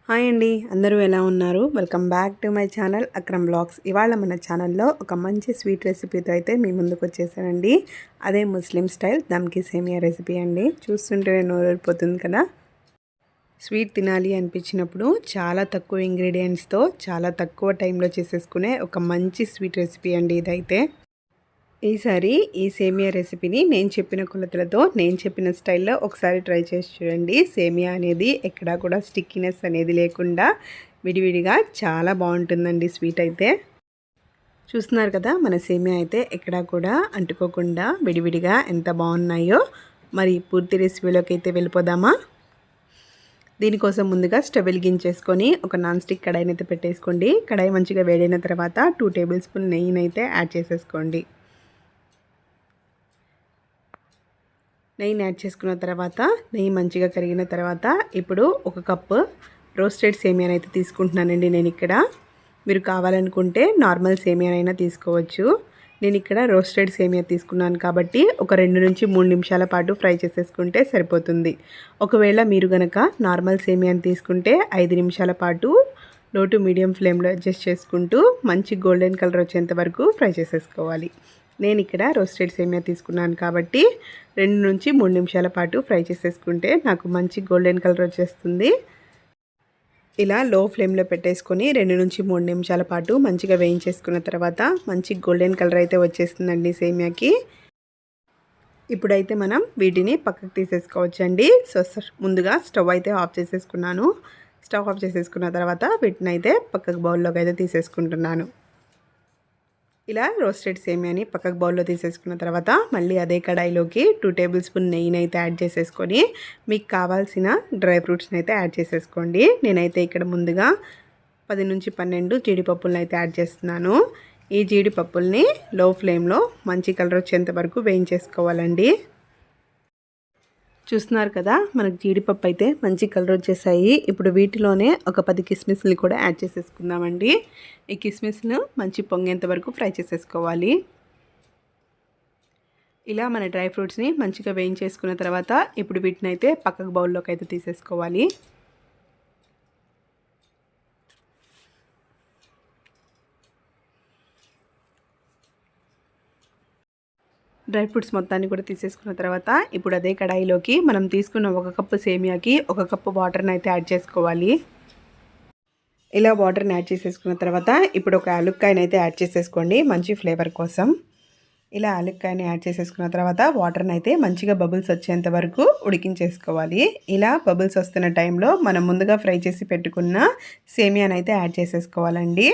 Hi అండి, అందరూ ఎలా ఉన్నారు? Welcome back to my channel Akram blogs. ఇవాళ మన ఛానల్లో ఒక మంచి స్వీట్ రెసిపీతో అయితే మీ ముందుకు వచ్చేసానండి. అదే ముస్లిం స్టైల్ దమ్కి సేమియా రెసిపీ అండి. చూస్తుంటేనే నోరూరిపోతుంది కదా. స్వీట్ తినాలి అనిపించినప్పుడు చాలా తక్కువ ఇంగ్రీడియంట్స్తో చాలా తక్కువ టైంలో చేసేసుకునే ఒక మంచి స్వీట్ రెసిపీ అండి ఇదైతే. ఈసారి ఈ సేమియా రెసిపీని నేను చెప్పిన కొలతలతో నేను చెప్పిన స్టైల్లో ఒకసారి ట్రై చేసి చూడండి. సేమియా అనేది ఎక్కడా కూడా స్టిక్కీనెస్ అనేది లేకుండా విడివిడిగా చాలా బాగుంటుందండి స్వీట్ అయితే. చూస్తున్నారు కదా, మన సేమియా అయితే ఎక్కడా కూడా అంటుకోకుండా విడివిడిగా ఎంత బాగున్నాయో. మరి పూర్తి రెసిపీలోకి అయితే వెళ్ళిపోదామా? దీనికోసం ముందుగా స్టవ్ వెలిగించేసుకొని ఒక నాన్ స్టిక్ కడాయిని అయితే పెట్టేసుకోండి. కడాయి మంచిగా వేడైన తర్వాత 2 టేబుల్ స్పూన్ నెయ్యిని అయితే యాడ్ చేసేసుకోండి. నెయ్యిని యాడ్ చేసుకున్న తర్వాత నెయ్యి మంచిగా కరిగిన తర్వాత ఇప్పుడు 1 కప్పు రోస్టెడ్ సేమియాని అయితే తీసుకుంటున్నానండి నేను ఇక్కడ. మీరు కావాలనుకుంటే నార్మల్ సేమియానైనా తీసుకోవచ్చు. నేను ఇక్కడ రోస్టెడ్ సేమియా తీసుకున్నాను కాబట్టి ఒక 2 నుంచి 3 నిమిషాల పాటు ఫ్రై చేసేసుకుంటే సరిపోతుంది. ఒకవేళ మీరు గనక నార్మల్ సేమియాని తీసుకుంటే 5 నిమిషాల పాటు లో టు మీడియం ఫ్లేమ్లో అడ్జస్ట్ చేసుకుంటూ మంచి గోల్డెన్ కలర్ వచ్చేంత వరకు ఫ్రై చేసేసుకోవాలి. నేను ఇక్కడ రోస్టెడ్ సేమియా తీసుకున్నాను కాబట్టి 2 నుంచి 3 నిమిషాల పాటు ఫ్రై చేసేసుకుంటే నాకు మంచి గోల్డెన్ కలర్ వచ్చేస్తుంది. ఇలా లో ఫ్లేమ్లో పెట్టేసుకొని 2 నుంచి 3 నిమిషాల పాటు మంచిగా వేయించేసుకున్న తర్వాత మంచి గోల్డెన్ కలర్ అయితే వచ్చేస్తుందండి సేమియాకి. ఇప్పుడైతే మనం వీటిని పక్కకు తీసేసుకోవచ్చండి. సో ముందుగా స్టవ్ అయితే ఆఫ్ చేసేసుకున్నాను. స్టవ్ ఆఫ్ చేసేసుకున్న తర్వాత వీటిని అయితే పక్కకు బౌల్లోకి అయితే తీసేసుకుంటున్నాను. ఇలా రోస్టెడ్ సేమియాని పక్కకు బౌల్లో తీసేసుకున్న తర్వాత మళ్ళీ అదే కడాయిలోకి 2 టేబుల్ స్పూన్ నెయ్యిని అయితే యాడ్ చేసేసుకొని మీకు కావాల్సిన డ్రై ఫ్రూట్స్ని అయితే యాడ్ చేసేసుకోండి. నేనైతే ఇక్కడ ముందుగా 10 నుంచి 12 జీడిపప్పులను అయితే యాడ్ చేస్తున్నాను. ఈ జీడిపప్పుల్ని లో ఫ్లేమ్లో మంచి కలర్ వచ్చేంత వరకు వేయించేసుకోవాలండి. చూస్తున్నారు కదా, మనకు జీడిపప్పు అయితే మంచి కలర్ వచ్చేసాయి. ఇప్పుడు వీటిలోనే ఒక 10 కిస్మిస్ని కూడా యాడ్ చేసేసుకుందామండి. ఈ కిస్మిస్ను మంచి పొంగేంత వరకు ఫ్రై చేసేసుకోవాలి. ఇలా మన డ్రై ఫ్రూట్స్ని మంచిగా వేయించేసుకున్న తర్వాత ఇప్పుడు వీటిని అయితే పక్కకు బౌల్లోకి అయితే తీసేసుకోవాలి. డ్రై ఫ్రూట్స్ మొత్తాన్ని కూడా తీసేసుకున్న తర్వాత ఇప్పుడు అదే కడాయిలోకి మనం తీసుకున్న 1 కప్పు సేమియాకి 1 కప్పు వాటర్ని అయితే యాడ్ చేసుకోవాలి. ఇలా వాటర్ని యాడ్ చేసేసుకున్న తర్వాత ఇప్పుడు ఒక యాలుక్కాయని అయితే యాడ్ చేసేసుకోండి మంచి ఫ్లేవర్ కోసం. ఇలా యాలుక్కాయని యాడ్ చేసేసుకున్న తర్వాత వాటర్ని అయితే మంచిగా బబుల్స్ వచ్చేంత వరకు ఉడికించేసుకోవాలి. ఇలా బబుల్స్ వస్తున్న టైంలో మనం ముందుగా ఫ్రై చేసి పెట్టుకున్న సేమియాని అయితే యాడ్ చేసేసుకోవాలండి.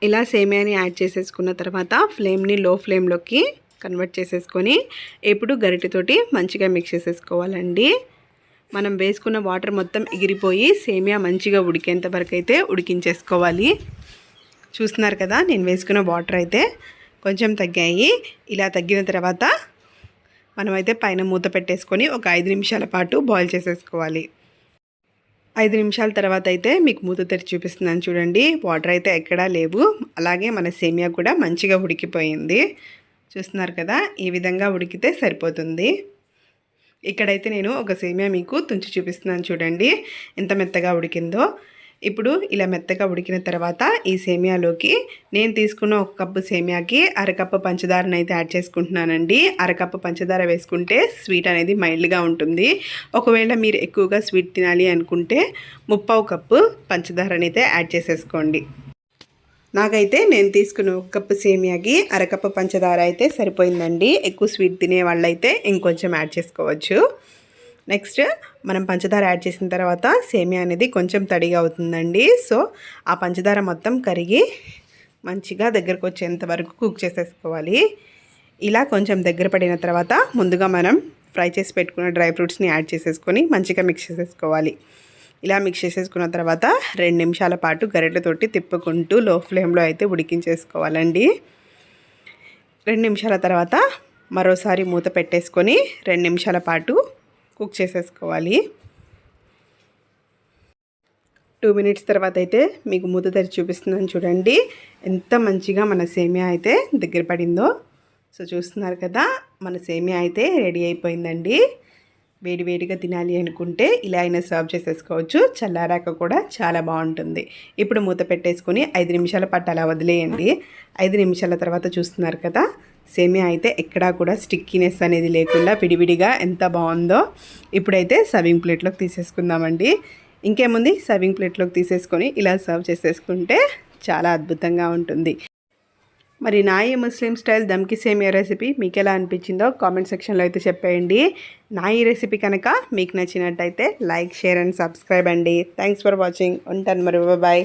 ఇలా సేమియాని యాడ్ చేసేసుకున్న తర్వాత ఫ్లేమ్ని లో ఫ్లేమ్లోకి కన్వర్ట్ చేసేసుకొని ఇప్పుడు గరిటెతోటి మంచిగా మిక్స్ చేసేసుకోవాలండి. మనం వేసుకున్న వాటర్ మొత్తం ఎగిరిపోయి సేమియా మంచిగా ఉడికేంత వరకు అయితే ఉడికించేసుకోవాలి. చూస్తున్నారు కదా, నేను వేసుకున్న వాటర్ అయితే కొంచెం తగ్గాయి. ఇలా తగ్గిన తర్వాత మనమైతే పైన మూత పెట్టేసుకొని ఒక 5 నిమిషాల పాటు బాయిల్ చేసేసుకోవాలి. 5 నిమిషాల తర్వాత అయితే మీకు మూత తెరిచి చూపిస్తున్నాను చూడండి. వాటర్ అయితే ఎక్కడా లేవు. అలాగే మన సేమియా కూడా మంచిగా ఉడికిపోయింది. చూస్తున్నారు కదా, ఈ విధంగా ఉడికితే సరిపోతుంది. ఇక్కడైతే నేను ఒక సేమియా మీకు తుంచి చూపిస్తున్నాను చూడండి ఎంత మెత్తగా ఉడికిందో. ఇప్పుడు ఇలా మెత్తగా ఉడికిన తర్వాత ఈ సేమియాలోకి నేను తీసుకున్న 1 కప్పు సేమియాకి 1/2 కప్పు పంచదారను అయితే యాడ్ చేసుకుంటున్నానండి. 1/2 కప్పు పంచదార వేసుకుంటే స్వీట్ అనేది మైల్డ్గా ఉంటుంది. ఒకవేళ మీరు ఎక్కువగా స్వీట్ తినాలి అనుకుంటే 3/4 కప్పు పంచదారని అయితే యాడ్ చేసేసుకోండి. నాకైతే నేను తీసుకున్న 1 కప్పు సేమియాకి 1/2 కప్పు పంచదార అయితే సరిపోయిందండి. ఎక్కువ స్వీట్ తినే వాళ్ళైతే ఇంకొంచెం యాడ్ చేసుకోవచ్చు. నెక్స్ట్ మనం పంచదార యాడ్ చేసిన తర్వాత సేమియా అనేది కొంచెం తడిగా అవుతుందండి. సో ఆ పంచదార మొత్తం కరిగి మంచిగా దగ్గరకు వచ్చేంత వరకు కుక్ చేసేసుకోవాలి. ఇలా కొంచెం దగ్గర పడిన తర్వాత ముందుగా మనం ఫ్రై చేసి పెట్టుకున్న డ్రై ఫ్రూట్స్ని యాడ్ చేసేసుకొని మంచిగా మిక్స్ చేసేసుకోవాలి. ఇలా మిక్స్ చేసేసుకున్న తర్వాత 2 నిమిషాల పాటు గరిటెతోటి తిప్పుకుంటూ లో ఫ్లేమ్లో అయితే ఉడికించేసుకోవాలండి. 2 నిమిషాల తర్వాత మరోసారి మూత పెట్టేసుకొని 2 నిమిషాల పాటు కుక్ చేసేసుకోవాలి. 2 మినిట్స్ తర్వాత అయితే మీకు మూత తెరిచి చూపిస్తున్నాను చూడండి ఎంత మంచిగా మన సేమియా అయితే దగ్గర పడిందో. సో చూస్తున్నారు కదా, మన సేమియా అయితే రెడీ అయిపోయిందండి. వేడివేడిగా తినాలి అనుకుంటే ఇలా అయినా సర్వ్ చేసేసుకోవచ్చు. చల్లారాక కూడా చాలా బాగుంటుంది. ఇప్పుడు మూత పెట్టేసుకొని 5 నిమిషాల పాటు అలా వదిలేయండి. 5 నిమిషాల తర్వాత చూస్తున్నారు కదా, సేమియా అయితే ఎక్కడా కూడా స్టిక్కీనెస్ అనేది లేకుండా విడివిడిగా ఎంత బాగుందో. ఇప్పుడైతే సర్వింగ్ ప్లేట్లోకి తీసేసుకుందామండి. ఇంకేముంది, సర్వింగ్ ప్లేట్లోకి తీసేసుకొని ఇలా సర్వ్ చేసేసుకుంటే చాలా అద్భుతంగా ఉంటుంది. మరి నా ఈ ముస్లిం స్టైల్ దమ్కి సేమియా రెసిపీ మీకు ఎలా అనిపించిందో కామెంట్ సెక్షన్లో అయితే చెప్పేయండి. నా ఈ రెసిపీ కనుక మీకు నచ్చినట్టయితే లైక్, షేర్ అండ్ సబ్స్క్రైబ్ అండి. Thanks for watching. ఉంటాను మరి, బాయ్.